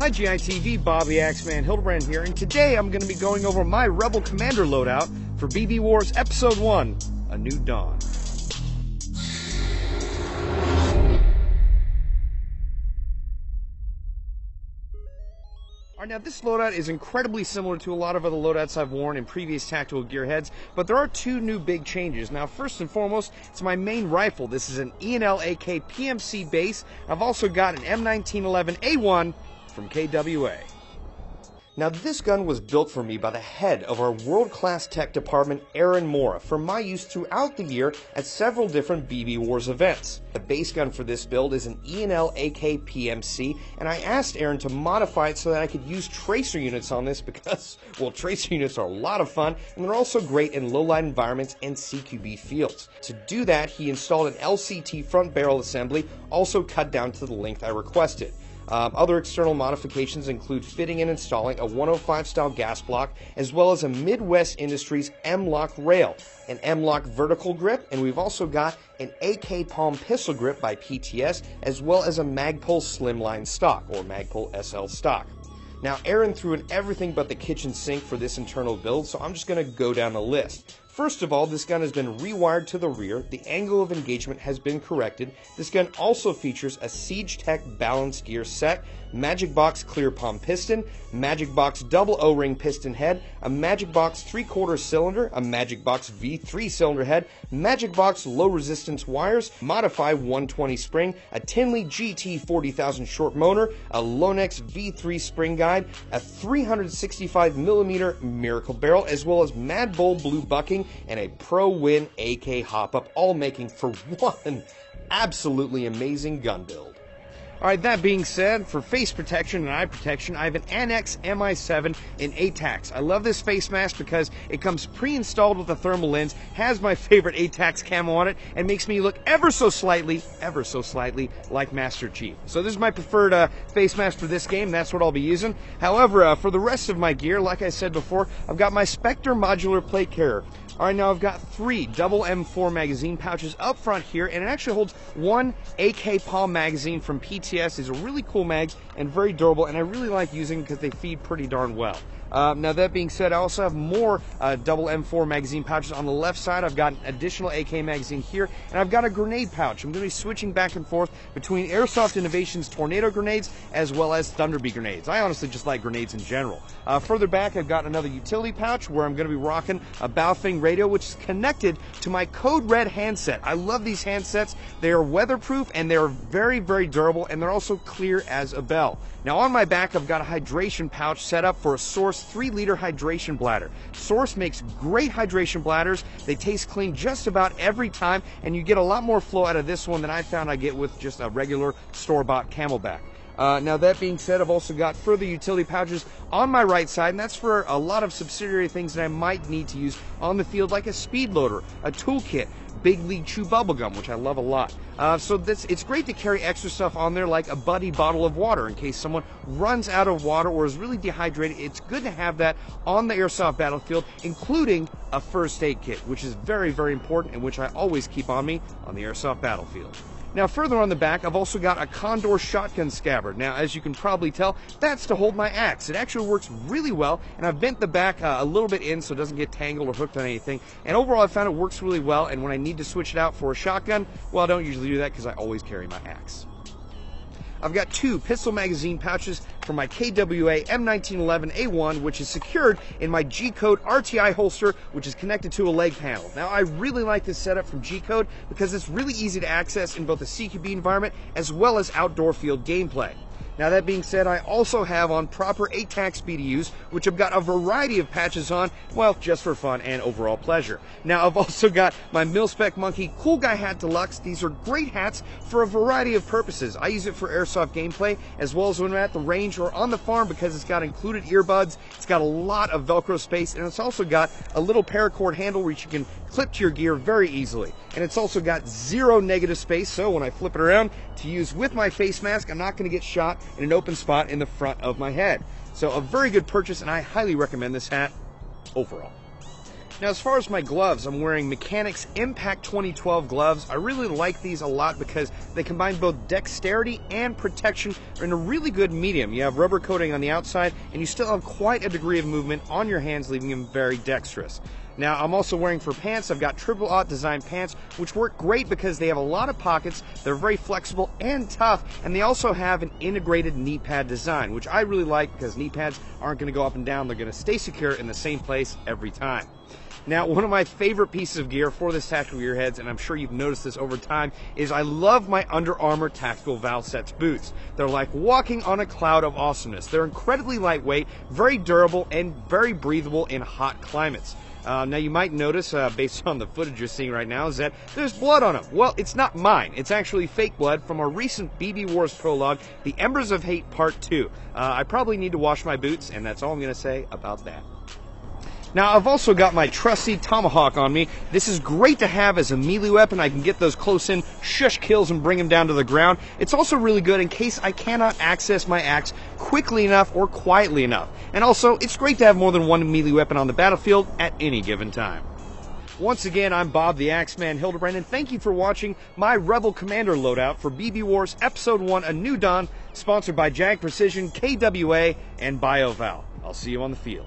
Hi GITV, Bobby Axeman Hildebrand here, and today I'm going to be going over my Rebel Commander loadout for BB Wars Episode 1, A New Dawn. Alright, now this loadout is incredibly similar to a lot of other loadouts I've worn in previous tactical gearheads, but there are two new big changes. Now, first and foremost, it's my main rifle. This is an E&L AK PMC base. I've also got an M1911A1 from KWA. Now, this gun was built for me by the head of our world-class tech department, Aaron Mora, for my use throughout the year at several different BB Wars events. The base gun for this build is an E&L AK PMC, and I asked Aaron to modify it so that I could use tracer units on this because, well, tracer units are a lot of fun, and they're also great in low-light environments and CQB fields. To do that, he installed an LCT front barrel assembly, also cut down to the length I requested. Other external modifications include fitting and installing a 105 style gas block, as well as a Midwest Industries M-Lock rail, an M-Lock vertical grip, and we've also got an AK Palm pistol grip by PTS, as well as a Magpul Slimline stock, or Magpul SL stock. Now, Aaron threw in everything but the kitchen sink for this internal build, so I'm just going to go down the list. First of all, this gun has been rewired to the rear, the angle of engagement has been corrected. This gun also features a Siege Tech balanced gear set, Magic Box clear palm piston, Magic Box double O-ring piston head, a Magic Box 3/4 cylinder, a Magic Box V3 cylinder head, Magic Box low resistance wires, Modify 120 spring, a Tinley GT 40,000 short motor, a Lonex V3 spring guide, a 365mm Miracle barrel, as well as Mad Bull blue bucking, and a Pro Win AK hop-up, all making for one absolutely amazing gun build. Alright, that being said, for face protection and eye protection, I have an Annex MI7 in ATAX. I love this face mask because it comes pre-installed with a thermal lens, has my favorite ATAX camo on it, and makes me look ever so slightly like Master Chief. So this is my preferred face mask for this game. That's what I'll be using. However, for the rest of my gear, like I said before, I've got my Spectre modular plate carrier. Alright, now I've got 3 double M4 magazine pouches up front here, and it actually holds one AK Palm magazine from PTS. These are really cool mags and very durable, and I really like using them because they feed pretty darn well. Now that being said, I also have more double M4 magazine pouches on the left side. I've got an additional AK magazine here, and I've got a grenade pouch. I'm going to be switching back and forth between Airsoft Innovations tornado grenades as well as Thunderbee grenades. I honestly just like grenades in general. Further back, I've got another utility pouch where I'm going to be rocking a Baofeng radio, which is connected to my Code Red handset. I love these handsets. They are weatherproof, and they're very, very durable, and they're also clear as a bell. Now on my back, I've got a hydration pouch set up for a Source 3-liter hydration bladder. Source makes great hydration bladders. They taste clean just about every time, and you get a lot more flow out of this one than I found I get with just a regular store-bought Camelback. Now that being said, I've also got further utility pouches on my right side, and that's for a lot of subsidiary things that I might need to use on the field, like a speed loader, a toolkit, Big League Chew bubblegum, which I love a lot. So it's great to carry extra stuff on there, like a buddy bottle of water in case someone runs out of water or is really dehydrated. It's good to have that on the airsoft battlefield, including a first aid kit, which is very, very important and which I always keep on me on the airsoft battlefield. Now, further on the back, I've also got a Condor shotgun scabbard. Now, as you can probably tell, that's to hold my axe. It actually works really well, and I've bent the back a little bit in so it doesn't get tangled or hooked on anything. And overall, I found it works really well, and when I need to switch it out for a shotgun, well, I don't usually do that because I always carry my axe. I've got 2 pistol magazine pouches for my KWA M1911A1, which is secured in my G-Code RTI holster, which is connected to a leg panel. Now, I really like this setup from G-Code because it's really easy to access in both the CQB environment as well as outdoor field gameplay. Now that being said, I also have on proper ATAX BDUs, which I've got a variety of patches on, well, just for fun and overall pleasure. Now I've also got my Mil-Spec Monkey Cool Guy Hat Deluxe. These are great hats for a variety of purposes. I use it for airsoft gameplay, as well as when I'm at the range or on the farm because it's got included earbuds, it's got a lot of Velcro space, and it's also got a little paracord handle which you can clip to your gear very easily. And it's also got 0 negative space, so when I flip it around to use with my face mask, I'm not going to get shot in an open spot in the front of my head. So a very good purchase, and I highly recommend this hat overall. Now, as far as my gloves, I'm wearing Mechanics Impact 2012 gloves. I really like these a lot because they combine both dexterity and protection in a really good medium. You have rubber coating on the outside, and you still have quite a degree of movement on your hands, leaving them very dexterous. Now, I'm also wearing for pants, I've got triple aught design pants, which work great because they have a lot of pockets, they're very flexible and tough, and they also have an integrated knee pad design, which I really like because knee pads aren't going to go up and down, they're going to stay secure in the same place every time. Now, one of my favorite pieces of gear for this tactical gearheads, and I'm sure you've noticed this over time, is I love my Under Armour Tactical Valsets boots. They're like walking on a cloud of awesomeness. They're incredibly lightweight, very durable, and very breathable in hot climates. Now, you might notice, based on the footage you're seeing right now, is that there's blood on them. Well, it's not mine. It's actually fake blood from a recent BB Wars prologue, The Embers of Hate Part 2. I probably need to wash my boots, and that's all I'm going to say about that. Now, I've also got my trusty tomahawk on me. This is great to have as a melee weapon. I can get those close-in shush kills and bring them down to the ground. It's also really good in case I cannot access my axe quickly enough or quietly enough. And also, it's great to have more than one melee weapon on the battlefield at any given time. Once again, I'm Bob the Axeman Hildebrand, and thank you for watching my Rebel Commander loadout for BB Wars Episode 1 A New Dawn, sponsored by Jag Precision, KWA, and BioVal. I'll see you on the field.